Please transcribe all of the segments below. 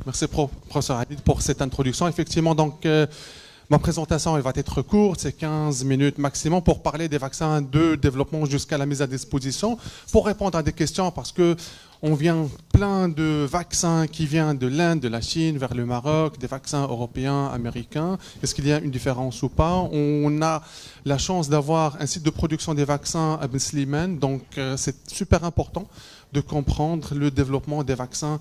Merci professeur Hadid pour cette introduction. Effectivement, donc, ma présentation elle va être courte, c'est 15 minutes maximum pour parler des vaccins de développement jusqu'à la mise à disposition, pour répondre à des questions parce que on vient plein de vaccins qui viennent de l'Inde, de la Chine, vers le Maroc, des vaccins européens, américains. Est-ce qu'il y a une différence ou pas? On a la chance d'avoir un site de production des vaccins à Ben Slimane, donc c'est super important de comprendre le développement des vaccins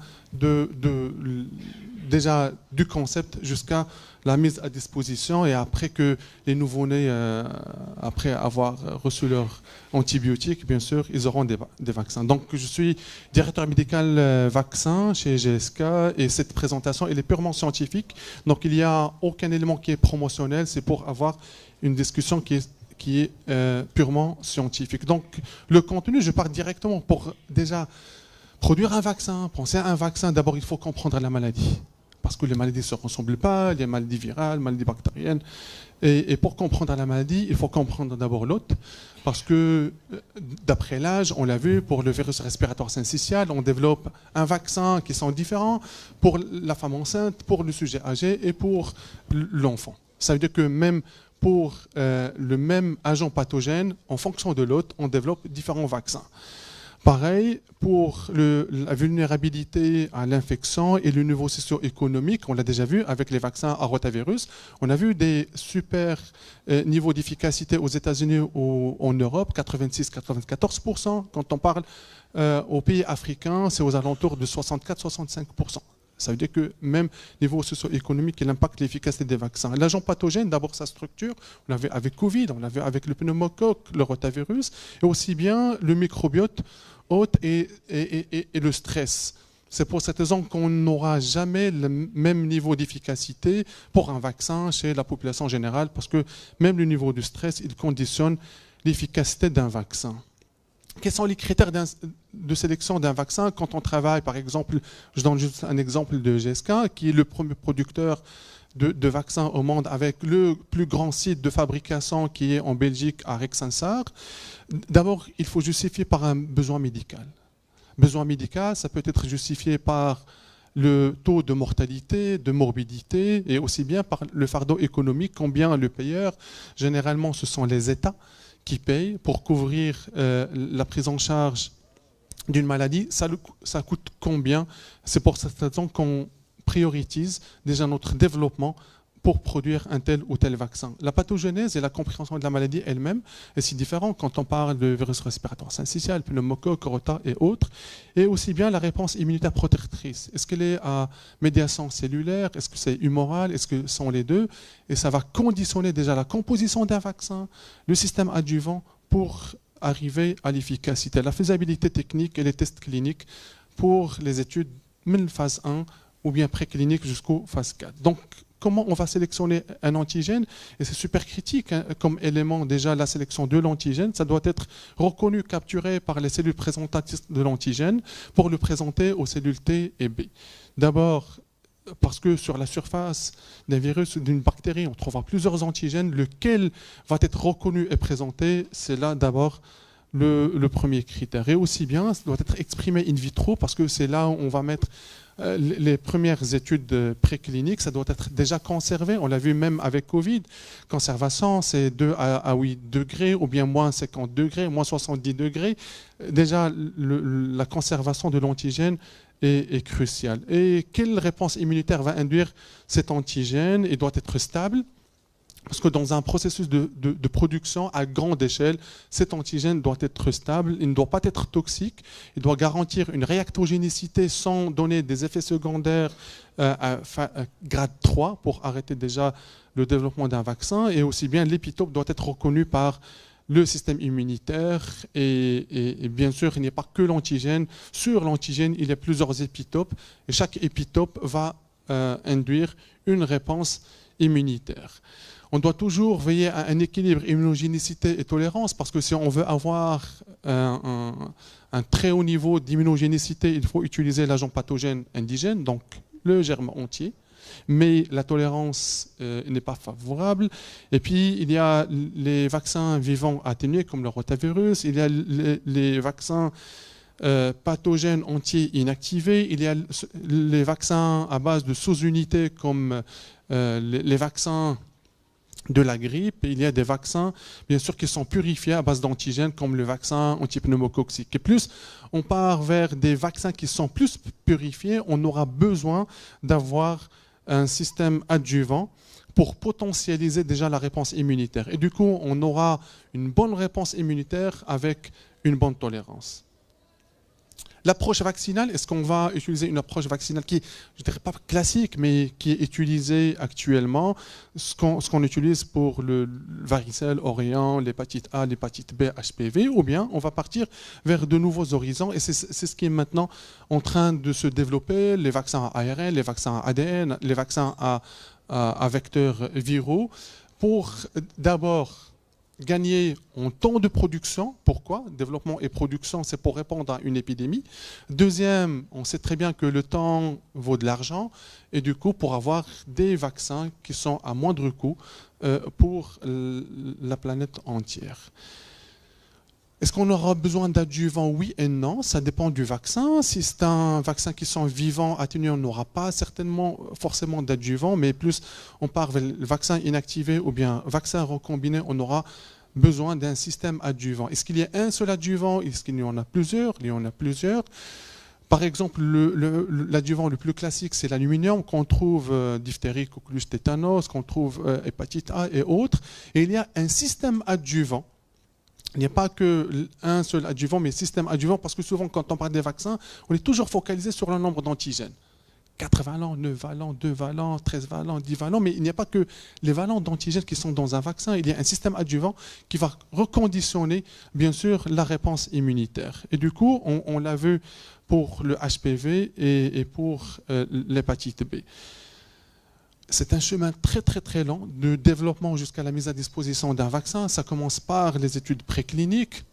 déjà du concept jusqu'à la mise à disposition et après que les nouveau-nés, après avoir reçu leur antibiotiques, bien sûr, ils auront des vaccins. Donc, je suis directeur médical vaccin chez GSK et cette présentation, elle est purement scientifique. Donc, il n'y a aucun élément qui est promotionnel, c'est pour avoir une discussion qui est purement scientifique. Donc, le contenu, je pars directement pour déjà produire un vaccin, penser à un vaccin. D'abord, il faut comprendre la maladie. Parce que les maladies ne se ressemblent pas, il y a maladies virales, maladies bactériennes. Et pour comprendre la maladie, il faut comprendre d'abord l'hôte. Parce que, d'après l'âge, on l'a vu, pour le virus respiratoire syncytial, on développe un vaccin qui sont différents pour la femme enceinte, pour le sujet âgé et pour l'enfant. Ça veut dire que même pour le même agent pathogène, en fonction de l'hôte, on développe différents vaccins. Pareil, pour la vulnérabilité à l'infection et le niveau socio-économique, on l'a déjà vu avec les vaccins à rotavirus. On a vu des super niveaux d'efficacité aux États-Unis ou en Europe, 86-94%. Quand on parle aux pays africains, c'est aux alentours de 64-65%. Ça veut dire que même niveau socio-économique, il impacte l'efficacité des vaccins. L'agent pathogène, d'abord sa structure, on l'a vu avec Covid, on l'a vu avec le pneumocoque, le rotavirus, et aussi bien le microbiote hôte et le stress. C'est pour cette raison qu'on n'aura jamais le même niveau d'efficacité pour un vaccin chez la population générale, parce que même le niveau du stress, il conditionne l'efficacité d'un vaccin. Quels sont les critères de sélection d'un vaccin quand on travaille, par exemple, je donne juste un exemple de GSK, qui est le premier producteur de vaccins au monde avec le plus grand site de fabrication qui est en Belgique à Rexensart. D'abord, il faut justifier par un besoin médical. Besoin médical, ça peut être justifié par le taux de mortalité, de morbidité, et aussi bien par le fardeau économique, combien le payeur, généralement ce sont les États, qui payent pour couvrir la prise en charge d'une maladie. Ça coûte combien? C'est pour cette raison qu'on priorise déjà notre développement pour produire un tel ou tel vaccin. La pathogénèse et la compréhension de la maladie elle-même est si différent quand on parle de virus respiratoire syncytial, pneumocoque, rota et autres, et aussi bien la réponse immunitaire protectrice. Est-ce qu'elle est à médiation cellulaire? Est-ce que c'est humoral? Est-ce que ce sont les deux? Et ça va conditionner déjà la composition d'un vaccin, le système adjuvant pour arriver à l'efficacité, la faisabilité technique et les tests cliniques pour les études phase 1 ou bien préclinique jusqu'au phase 4. Donc, comment on va sélectionner un antigène? Et c'est super critique comme élément déjà la sélection de l'antigène. Ça doit être reconnu, capturé par les cellules présentatrices de l'antigène pour le présenter aux cellules T et B. D'abord, parce que sur la surface d'un virus, d'une bactérie, on trouvera plusieurs antigènes. Lequel va être reconnu et présenté, c'est là d'abord le premier critère. Et aussi bien, ça doit être exprimé in vitro parce que c'est là où on va mettre les premières études précliniques, ça doit être déjà conservé. On l'a vu même avec Covid. Conservation, c'est 2 à 8 degrés ou bien moins 50 degrés, moins 70 degrés. Déjà, la conservation de l'antigène est cruciale. Et quelle réponse immunitaire va induire cet antigène? Il doit être stable. Parce que dans un processus de production à grande échelle, cet antigène doit être stable, il ne doit pas être toxique, il doit garantir une réactogénicité sans donner des effets secondaires à grade 3 pour arrêter déjà le développement d'un vaccin. Et aussi bien l'épitope doit être reconnu par le système immunitaire. Et bien sûr, il n'y a pas que l'antigène. Sur l'antigène, il y a plusieurs épitopes. Et chaque épitope va induire une réponse immunitaire. On doit toujours veiller à un équilibre immunogénicité et tolérance parce que si on veut avoir un très haut niveau d'immunogénicité, il faut utiliser l'agent pathogène indigène, donc le germe entier. Mais la tolérance n'est pas favorable. Et puis, il y a les vaccins vivants atténués comme le rotavirus, il y a les vaccins pathogènes entiers inactivés. Il y a les vaccins à base de sous-unités comme les vaccins de la grippe. Il y a des vaccins, bien sûr, qui sont purifiés à base d'antigènes, comme le vaccin antipneumococcique. Et plus on part vers des vaccins qui sont plus purifiés, on aura besoin d'avoir un système adjuvant pour potentialiser déjà la réponse immunitaire. Et du coup, on aura une bonne réponse immunitaire avec une bonne tolérance. L'approche vaccinale, est-ce qu'on va utiliser une approche vaccinale qui, je ne dirais pas classique, mais qui est utilisée actuellement, ce qu'on utilise pour le varicelle, orion, l'hépatite A, l'hépatite B, HPV, ou bien on va partir vers de nouveaux horizons, et c'est ce qui est maintenant en train de se développer, les vaccins à ARN, les vaccins à ADN, les vaccins à vecteurs viraux, pour d'abord gagner en temps de production. Pourquoi? Développement et production, c'est pour répondre à une épidémie. Deuxième, on sait très bien que le temps vaut de l'argent, et du coup, pour avoir des vaccins qui sont à moindre coût pour la planète entière. Est-ce qu'on aura besoin d'adjuvants? Oui et non, ça dépend du vaccin. Si c'est un vaccin qui sont vivants, atténués, on n'aura pas certainement forcément d'adjuvants, mais plus on part vers le vaccin inactivé ou bien vaccin recombiné, on aura besoin d'un système adjuvant. Est-ce qu'il y a un seul adjuvant? Est-ce qu'il y en a plusieurs? Il y en a plusieurs. Par exemple, l'adjuvant le plus classique, c'est l'aluminium, qu'on trouve diphtérie, coqueluche, tétanos, qu'on trouve hépatite A et autres. Et il y a un système adjuvant. Il n'y a pas qu'un seul adjuvant, mais système adjuvant, parce que souvent, quand on parle des vaccins, on est toujours focalisé sur le nombre d'antigènes. 4 valents, 9 valents, 2 valents, 13 valents, 10 valents, mais il n'y a pas que les valents d'antigènes qui sont dans un vaccin, il y a un système adjuvant qui va reconditionner, bien sûr, la réponse immunitaire. Et du coup, on l'a vu pour le HPV et pour l'hépatite B. C'est un chemin très très très long de développement jusqu'à la mise à disposition d'un vaccin. Ça commence par les études précliniques.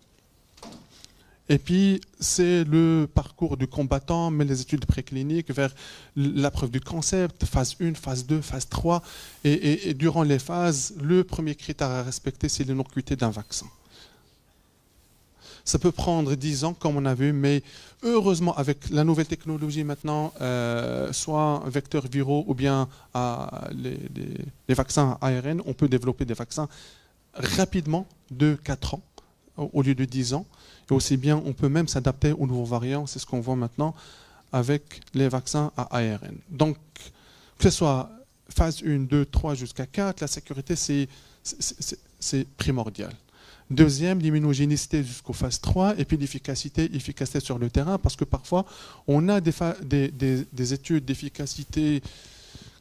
Et puis, c'est le parcours du combattant, mais les études précliniques vers la preuve du concept, phase 1, phase 2, phase 3. Et durant les phases, le premier critère à respecter, c'est l'innocuité d'un vaccin. Ça peut prendre 10 ans, comme on a vu, mais heureusement, avec la nouvelle technologie maintenant, soit vecteurs viraux ou bien les vaccins ARN, on peut développer des vaccins rapidement de 4 ans au lieu de 10 ans. Et aussi bien, on peut même s'adapter aux nouveaux variants, c'est ce qu'on voit maintenant avec les vaccins à ARN. Donc, que ce soit phase 1, 2, 3 jusqu'à 4, la sécurité, c'est primordial. Deuxième, l'immunogénicité jusqu'aux phases 3, et puis l'efficacité sur le terrain, parce que parfois, on a des études d'efficacité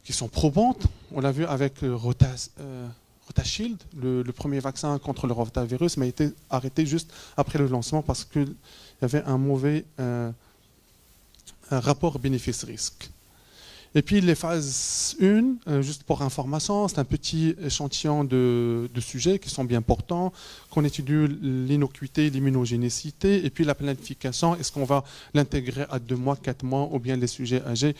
qui sont probantes. On l'a vu avec Rotashield, le premier vaccin contre le rotavirus, mais a été arrêté juste après le lancement parce qu'il y avait un mauvais rapport bénéfice-risque. Et puis les phases 1, juste pour information, c'est un petit échantillon de sujets qui sont bien portants, qu'on étudie l'innocuité, l'immunogénicité, et puis la planification, est-ce qu'on va l'intégrer à 2 mois, 4 mois, ou bien les sujets âgés,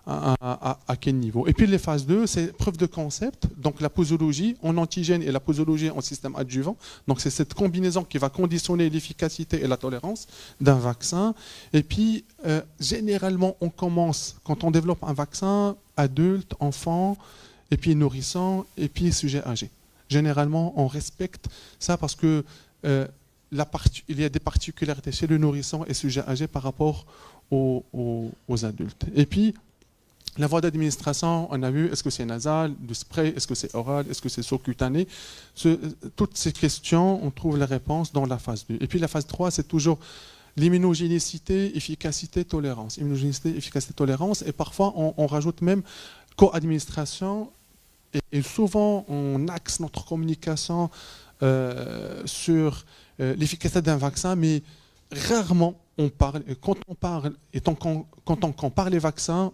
à quel niveau. Et puis les phases 2, c'est preuve de concept, donc la posologie en antigène et la posologie en système adjuvant. Donc c'est cette combinaison qui va conditionner l'efficacité et la tolérance d'un vaccin. Et puis généralement, on commence, quand on développe un vaccin, adulte, enfant, et puis nourrisson, et puis sujet âgé. Généralement, on respecte ça parce que il y a des particularités chez le nourrisson et sujet âgé par rapport aux adultes. Et puis, la voie d'administration, on a vu, est-ce que c'est nasal, du spray, est-ce que c'est oral, est-ce que c'est sous-cutané? Toutes ces questions, on trouve la réponse dans la phase 2. Et puis la phase 3, c'est toujours l'immunogénicité, efficacité, tolérance. Immunogénicité, efficacité, tolérance. Et parfois, on rajoute même co-administration. Et souvent, on axe notre communication sur l'efficacité d'un vaccin, mais rarement on parle. Et quand on compare les vaccins,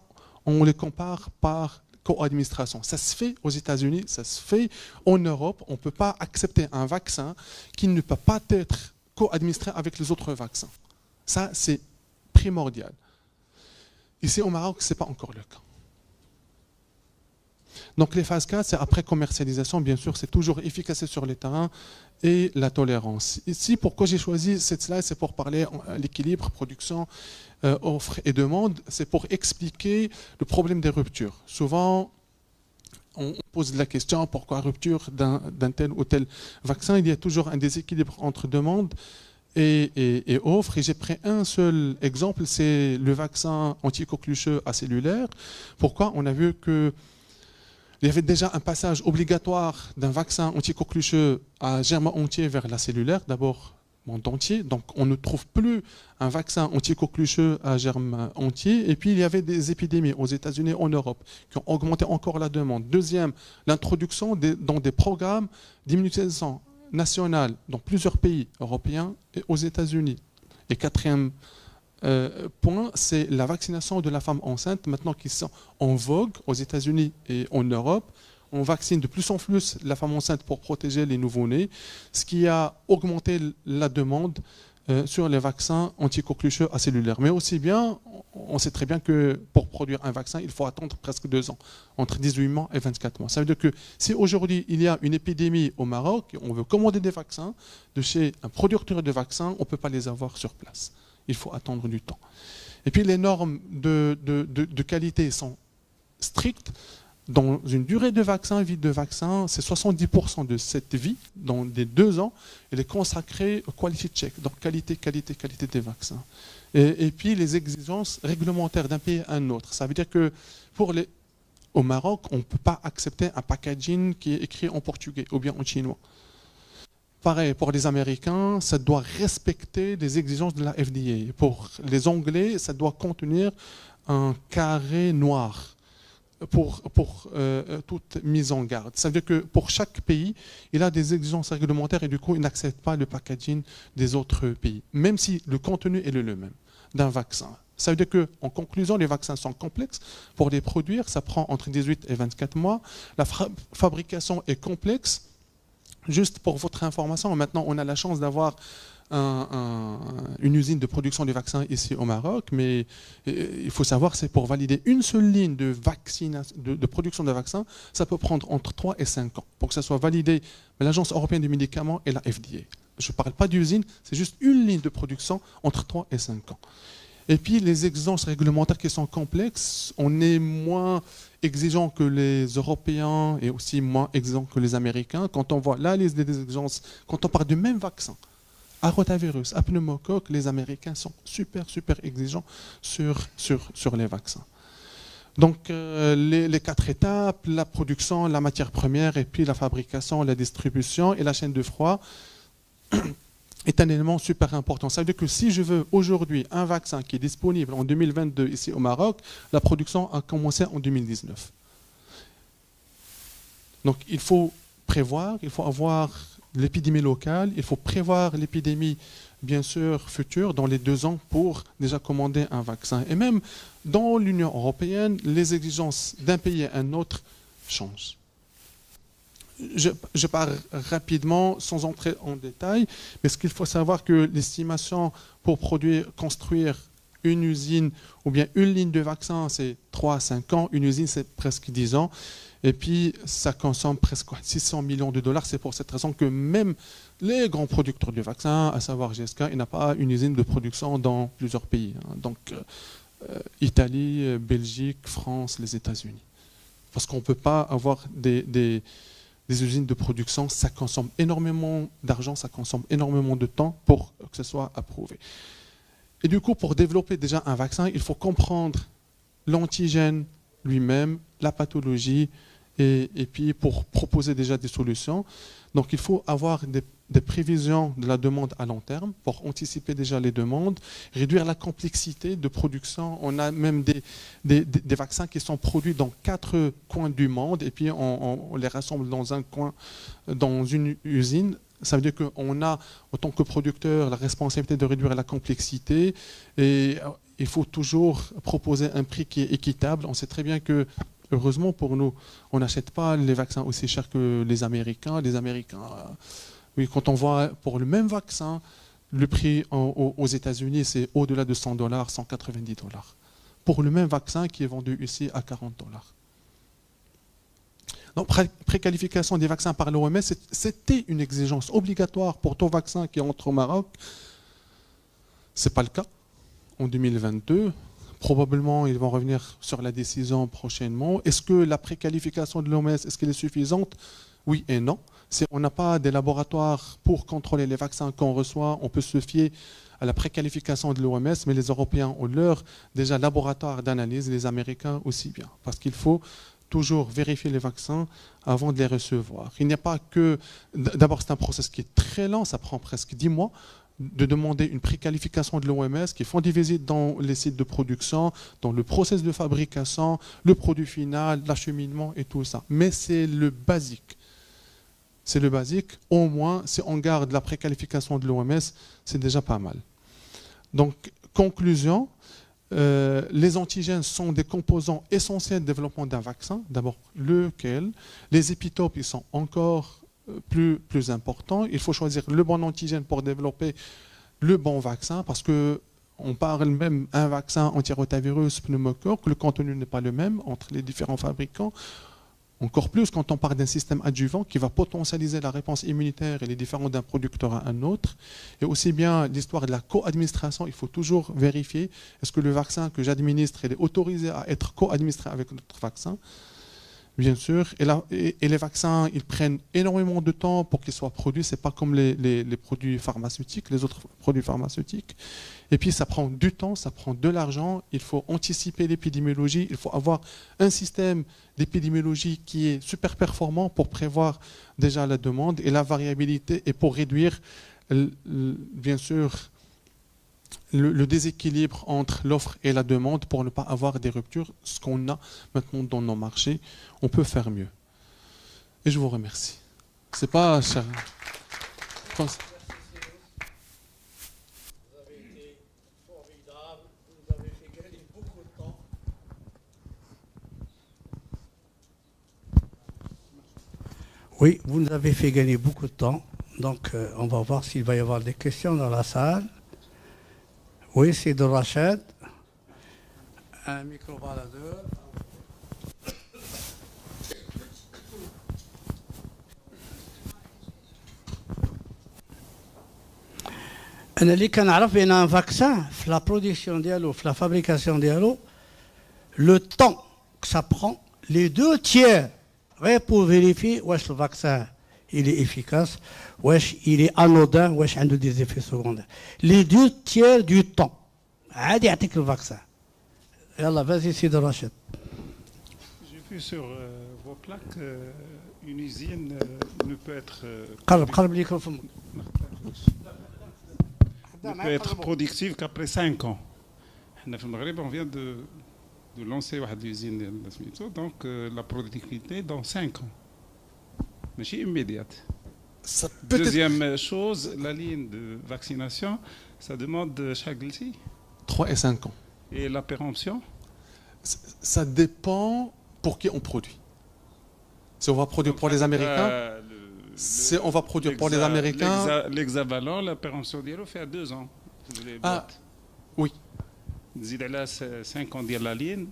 on les compare par co-administration. Ça se fait aux États-Unis, ça se fait en Europe. On ne peut pas accepter un vaccin qui ne peut pas être co-administré avec les autres vaccins. Ça, c'est primordial. Ici au Maroc, ce n'est pas encore le cas. Donc les phases 4, c'est après commercialisation, bien sûr, c'est toujours efficacité sur le terrain et la tolérance. Ici, pourquoi j'ai choisi cette slide, c'est pour parler de l'équilibre production, offre et demande, c'est pour expliquer le problème des ruptures. Souvent, on pose la question pourquoi rupture d'un tel ou tel vaccin. Il y a toujours un déséquilibre entre demande et offre. Et j'ai pris un seul exemple, c'est le vaccin anticoquelucheux acellulaire. Pourquoi? On a vu qu'il y avait déjà un passage obligatoire d'un vaccin anticoquelucheux à germe entier vers la cellulaire, d'abord monde entier. Donc on ne trouve plus un vaccin anticoquelucheux à germe entier. Et puis il y avait des épidémies aux États-Unis et en Europe qui ont augmenté encore la demande. Deuxième, l'introduction dans des programmes d'immunisation nationale dans plusieurs pays européens et aux États-Unis. Et quatrième point, c'est la vaccination de la femme enceinte, maintenant qui sont en vogue aux États-Unis et en Europe. On vaccine de plus en plus la femme enceinte pour protéger les nouveau-nés, ce qui a augmenté la demande sur les vaccins anticoquelucheux acellulaires. Mais aussi bien, on sait très bien que pour produire un vaccin, il faut attendre presque 2 ans, entre 18 mois et 24 mois. Ça veut dire que si aujourd'hui il y a une épidémie au Maroc, on veut commander des vaccins de chez un producteur de vaccins, on ne peut pas les avoir sur place. Il faut attendre du temps. Et puis les normes de qualité sont strictes. Dans une durée de vaccin, vie de vaccin, c'est 70% de cette vie, dans les 2 ans, elle est consacrée au quality check, donc qualité des vaccins. Et puis les exigences réglementaires d'un pays à un autre. Ça veut dire que au Maroc, on ne peut pas accepter un packaging qui est écrit en portugais ou bien en chinois. Pareil, pour les Américains, ça doit respecter les exigences de la FDA. Pour les Anglais, ça doit contenir un carré noir pour toute mise en garde. Ça veut dire que pour chaque pays, il a des exigences réglementaires et du coup, il n'accepte pas le packaging des autres pays, même si le contenu est le même d'un vaccin. Ça veut dire qu'en conclusion, les vaccins sont complexes. Pour les produire, ça prend entre 18 et 24 mois. La fabrication est complexe. Juste pour votre information, maintenant, on a la chance d'avoir une usine de production de vaccins ici au Maroc, mais il faut savoir c'est pour valider une seule ligne de production de vaccins, ça peut prendre entre 3 et 5 ans pour que ça soit validé par l'Agence européenne des médicaments et la FDA. Je ne parle pas d'usine, c'est juste une ligne de production entre 3 et 5 ans. Et puis les exigences réglementaires qui sont complexes, on est moins exigeant que les Européens et aussi moins exigeant que les Américains. Quand on voit la liste des exigences, quand on parle du même vaccin, à rotavirus, à pneumocoque, les Américains sont super exigeants sur les vaccins. Donc les 4 étapes, la production, la matière première et puis la fabrication, la distribution et la chaîne de froid est un élément super important. Ça veut dire que si je veux aujourd'hui un vaccin qui est disponible en 2022 ici au Maroc, la production a commencé en 2019. Donc il faut prévoir, il faut avoir l'épidémie locale, il faut prévoir l'épidémie, bien sûr, future, dans les 2 ans pour déjà commander un vaccin. Et même dans l'Union européenne, les exigences d'un pays à un autre changent. Je pars rapidement, sans entrer en détail, mais ce qu'il faut savoir que l'estimation pour construire une usine ou bien une ligne de vaccin, c'est 3 à 5 ans. Une usine, c'est presque 10 ans. Et puis, ça consomme presque 600 millions de dollars. C'est pour cette raison que même les grands producteurs de vaccins, à savoir GSK, il n'a pas une usine de production dans plusieurs pays. Donc, Italie, Belgique, France, les États-Unis. Parce qu'on ne peut pas avoir des usines de production. Ça consomme énormément d'argent, ça consomme énormément de temps pour que ce soit approuvé. Et du coup, pour développer déjà un vaccin, il faut comprendre l'antigène lui-même, la pathologie, et puis pour proposer déjà des solutions. Donc il faut avoir des prévisions de la demande à long terme pour anticiper déjà les demandes, réduire la complexité de production. On a même des vaccins qui sont produits dans 4 coins du monde et puis on les rassemble dans un coin, dans une usine. Ça veut dire qu'on a, en tant que producteur, la responsabilité de réduire la complexité et il faut toujours proposer un prix qui est équitable. On sait très bien que, heureusement pour nous, on n'achète pas les vaccins aussi chers que les Américains. Les Américains, oui, quand on voit pour le même vaccin, le prix aux États-Unis, c'est au-delà de $100, $190. Pour le même vaccin qui est vendu ici à $40. Donc, préqualification des vaccins par l'OMS, c'était une exigence obligatoire pour tout vaccin qui entre au Maroc. Ce n'est pas le cas en 2022. Probablement, ils vont revenir sur la décision prochainement. Est-ce que la préqualification de l'OMS, est-ce qu'elle est suffisante? Oui et non. Si on n'a pas des laboratoires pour contrôler les vaccins qu'on reçoit, on peut se fier à la préqualification de l'OMS, mais les Européens ont leur déjà laboratoire d'analyse, les Américains aussi bien. Parce qu'il faut toujours vérifier les vaccins avant de les recevoir. Il n'y a pas que... D'abord, c'est un processus qui est très lent, ça prend presque 10 mois de demander une préqualification de l'OMS, qui font des visites dans les sites de production, dans le processus de fabrication, le produit final, l'acheminement et tout ça. Mais c'est le basique. C'est le basique. Au moins, si on garde la préqualification de l'OMS, c'est déjà pas mal. Donc, conclusion, les antigènes sont des composants essentiels du développement d'un vaccin. D'abord, lequel? Les épitopes, ils sont encore plus importants. Il faut choisir le bon antigène pour développer le bon vaccin, parce que on parle même d'un vaccin antirotavirus pneumocoque, le contenu n'est pas le même entre les différents fabricants. Encore plus quand on parle d'un système adjuvant qui va potentialiser la réponse immunitaire, elle est différente d'un producteur à un autre. Et aussi bien l'histoire de la co-administration, il faut toujours vérifier est-ce que le vaccin que j'administre est autorisé à être co-administré avec notre vaccin. Bien sûr. Et les vaccins, ils prennent énormément de temps pour qu'ils soient produits. Ce n'est pas comme les produits pharmaceutiques, les autres produits pharmaceutiques. Et puis, ça prend du temps, ça prend de l'argent. Il faut anticiper l'épidémiologie. Il faut avoir un système d'épidémiologie qui est super performant pour prévoir déjà la demande et la variabilité et pour réduire, bien sûr, le déséquilibre entre l'offre et la demande pour ne pas avoir des ruptures. Ce qu'on a maintenant dans nos marchés, on peut faire mieux. Et je vous remercie. C'est pas cher. Vous avez été formidable, vous avez fait gagner beaucoup de temps. Oui, vous nous avez fait gagner beaucoup de temps. Donc, on va voir s'il va y avoir des questions dans la salle. Oui, c'est de Rachid. Un micro-baladeur. أنا اللي كنعرف بأن un vaccin, la production ديالو, la fabrication ديالو, le temps que ça prend, les 2/3, pour vérifier واش le vaccin il est efficace, واش il est anodin, واش عنده des effets secondaires. Les 2/3 du temps. عادي يعطيك le vaccin. يلا vas-y سيدي راشد. J'ai vu sur vos plaques une usine ne peut être قرب ليك فمك. ne peut être productive qu'après 5 ans. حنا في المغرب on vient de lancer واحد l'usine ديال سميتو donc la productivité dans 5 ans. ماشي immédiate. Deuxième chose, la ligne de vaccination, ça demande chaque 3 et 5 ans. Et la péremption? Ça dépend pour qui on produit. Si on va produire pour les Américains, si on va produire pour les Américains... L'hexavalent, la péremption d'Yellow fait à 2 ans. Ah, oui. 5 ans de la ligne,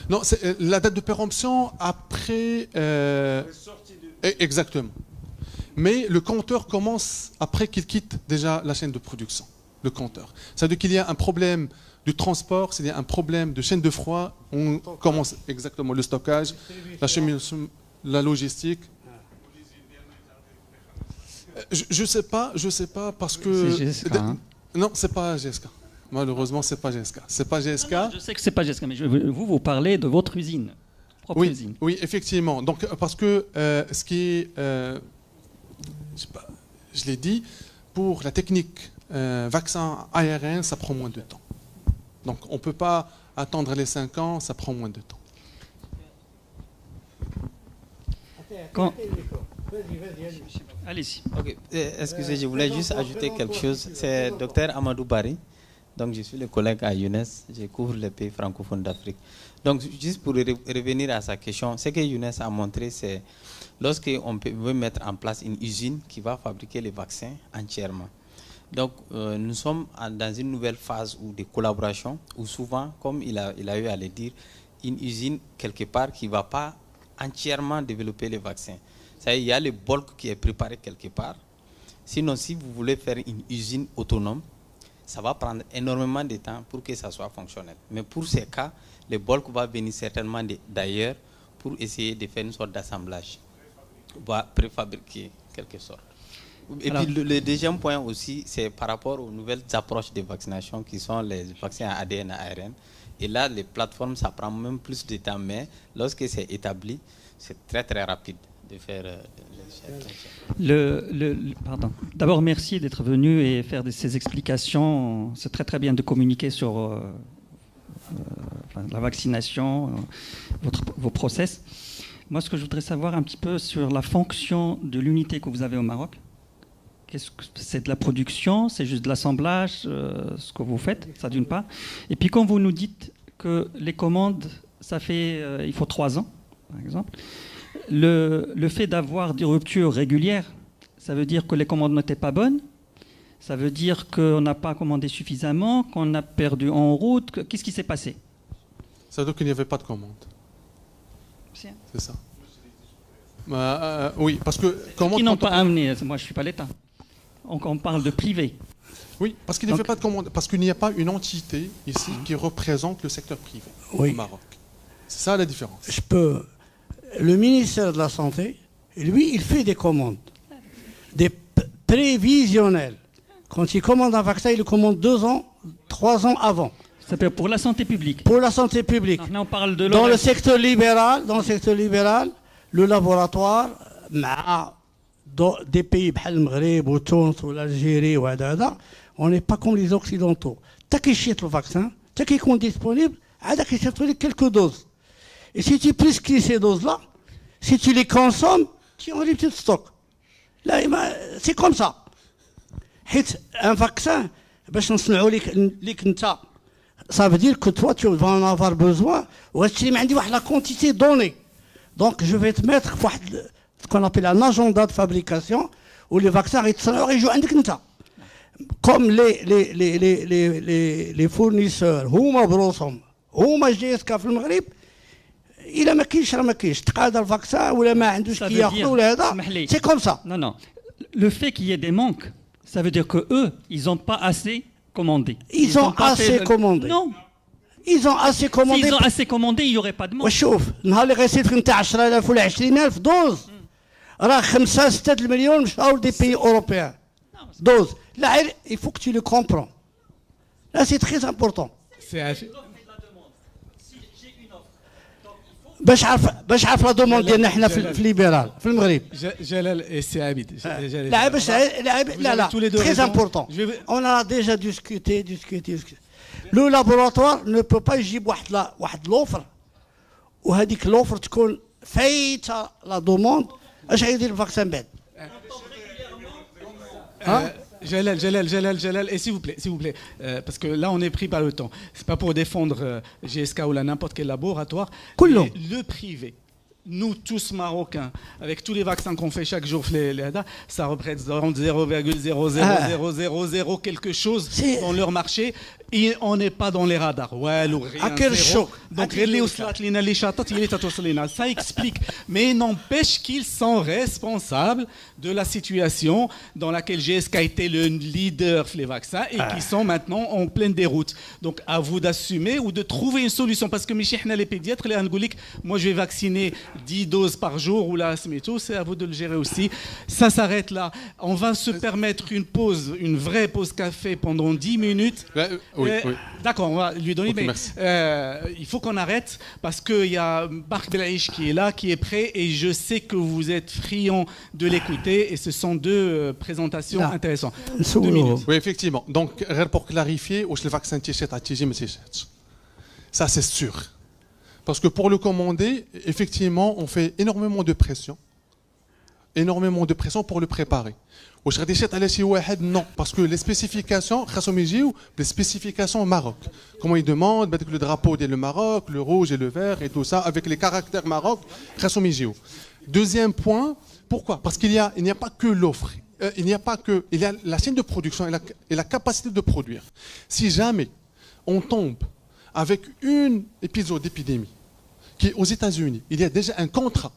non, la date de péremption après... Exactement. Mais le compteur commence après qu'il quitte déjà la chaîne de production. Le compteur. C'est-à-dire qu'il y a un problème de transport, c'est-à-dire un problème de chaîne de froid. On commence exactement le stockage, la logistique. Je sais pas parce que... C'est GSK, hein. Non, c'est pas GSK. Malheureusement, c'est pas GSK. C'est pas GSK. Non, je sais que c'est pas GSK, mais vous parlez de votre usine. Propre Oui, usine. oui, effectivement. Donc, parce que ce qui est, je l'ai dit, pour la technique vaccin ARN, ça prend moins de temps. Donc, on ne peut pas attendre les 5 ans, ça prend moins de temps. Allez-y. Okay. Excusez, je voulais juste ajouter quelque chose. C'est Dr Amadou Bari. Donc, je suis le collègue à Younes. Je couvre les pays francophones d'Afrique. Donc, juste pour revenir à sa question, ce que Younes a montré, c'est lorsqu'on veut mettre en place une usine qui va fabriquer les vaccins entièrement. Donc, nous sommes dans une nouvelle phase de collaboration où souvent, comme il a eu à le dire, une usine quelque part qui ne va pas entièrement développer les vaccins. Il y a le bulk qui est préparé quelque part. Sinon, si vous voulez faire une usine autonome, ça va prendre énormément de temps pour que ça soit fonctionnel. Mais pour ces cas, le bulk va venir certainement d'ailleurs pour essayer de faire une sorte d'assemblage, préfabriqué, quelque sorte. Et puis le deuxième point aussi, c'est par rapport aux nouvelles approches de vaccination qui sont les vaccins à ADN, à ARN. Et là, les plateformes, ça prend même plus de temps, mais lorsque c'est établi, c'est très très rapide de faire pardon. D'abord, merci d'être venu et faire ces explications. C'est très très bien de communiquer sur la vaccination, vos process. Moi, ce que je voudrais savoir un petit peu sur la fonction de l'unité que vous avez au Maroc. Qu'est-ce que c'est de la production, c'est juste de l'assemblage, ce que vous faites, ça d'une part. Et puis quand vous nous dites que les commandes, ça fait, il faut 3 ans, par exemple, le fait d'avoir des ruptures régulières, ça veut dire que les commandes n'étaient pas bonnes, ça veut dire qu'on n'a pas commandé suffisamment, qu'on a perdu en route. Qu'est-ce qui s'est passé? Ça veut dire qu'il n'y avait pas de commande. C'est ça. Oui, parce que... Qui n'ont pas amené, moi je ne suis pas l'État. On parle de privé. Oui, parce qu'il n'y avait pas de commande, parce qu'il n'y a pas une entité ici qui représente le secteur privé au Maroc. C'est ça la différence. Le ministère de la Santé, lui, il fait des commandes, des prévisionnels. Quand il commande un vaccin, il le commande 2 ans, 3 ans avant. Ça peut être pour la santé publique. Pour la santé publique. Non, on parle de dans le secteur libéral, le laboratoire, dans des pays comme le Maghreb, ou Tunis, ou l'Algérie, on n'est pas comme les Occidentaux. Tant qu'il achète le vaccin, tant qu'il est disponible, il achète quelques doses. Et si tu prescris ces doses-là, si tu les consommes, tu en as des petits stocks. Là, c'est comme ça. Un vaccin, ça veut dire que toi, tu vas en avoir besoin, ou tu as la quantité donnée. Donc, je vais te mettre ce qu'on appelle un agenda de fabrication, où les vaccins jouent avec toi. Comme les fournisseurs, هما بروسهم هما GSK في المغرب إلا ما كاينش راه ما كاينش تقاد الفاكسان ولا ما عندوش كي ياخذ ولا هذا c'est comme ça. Non, le fait qu'il y ait des manques, ça veut dire que eux, ils n'ont pas assez commandé. Ils ont assez commandé. Non. Ils ont assez commandé. S'ils ont assez commandé, il n'y aurait pas de manque. وشوف نهار اللي غيصير نتاع 10,000 ولا 20,000 دوز راه 5-6 المليون مشاو دي بي اوروبيان دوز. Là, il faut que tu le comprends. Là, c'est très important. باش عارف لا دوموند ديالنا حنا في الليبرال في المغرب. جلال السي عبيد. لا باش لا très important. On a déjà discuté. Le laboratoire ne peut pas يجيب واحد l'offre وهذيك l'offre تكون فايته لا دوموند اش غيدير الفاكسان بعد. Jalal, et s'il vous plaît, parce que là on est pris par le temps. C'est pas pour défendre GSK ou n'importe quel laboratoire. Le privé, nous tous Marocains, avec tous les vaccins qu'on fait chaque jour, ça représente 0,00000 quelque chose dans leur marché. Et on n'est pas dans les radars. Donc, ça explique. Mais n'empêche qu'ils sont responsables de la situation dans laquelle GSK était le leader les vaccins et qui sont maintenant en pleine déroute. Donc, à vous d'assumer ou de trouver une solution. Parce que les pédiatres, moi je vais vacciner 10 doses par jour ou là, c'est à vous de le gérer aussi. Ça s'arrête là. On va se permettre une pause, une vraie pause café pendant 10 minutes. Oui. D'accord, on va lui donner, okay, mais il faut qu'on arrête parce qu'il y a Bark Belaïch qui est là, qui est prêt, et je sais que vous êtes friands de l'écouter, et ce sont 2 présentations intéressantes. 2 minutes. Oui, effectivement. Donc, pour clarifier, le vaccin ça c'est sûr. Parce que pour le commander, effectivement, on fait énormément de pression pour le préparer. Non, parce que les spécifications, les spécifications au Maroc. Comment ils demandent le drapeau le Maroc, le rouge et le vert et tout ça, avec les caractères Maroc. Deuxième point, pourquoi? Parce qu'il n'y a pas que l'offre. Il y a la chaîne de production et la capacité de produire. Si jamais on tombe avec un épisode d'épidémie qu'aux États-Unis, il y a déjà un contrat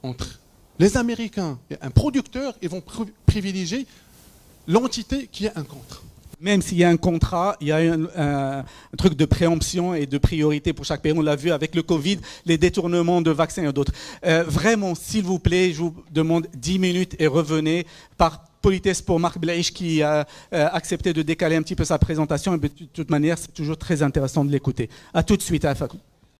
entre les Américains et un producteur, ils vont privilégier l'entité qui a un contrat. Même s'il y a un contrat, il y a un truc de préemption et de priorité pour chaque pays. On l'a vu avec le Covid, les détournements de vaccins et d'autres. Vraiment, s'il vous plaît, je vous demande 10 minutes et revenez par politesse pour Marc Blaïch qui a accepté de décaler un petit peu sa présentation. Et de toute manière, c'est toujours très intéressant de l'écouter. À tout de suite, à Fakou.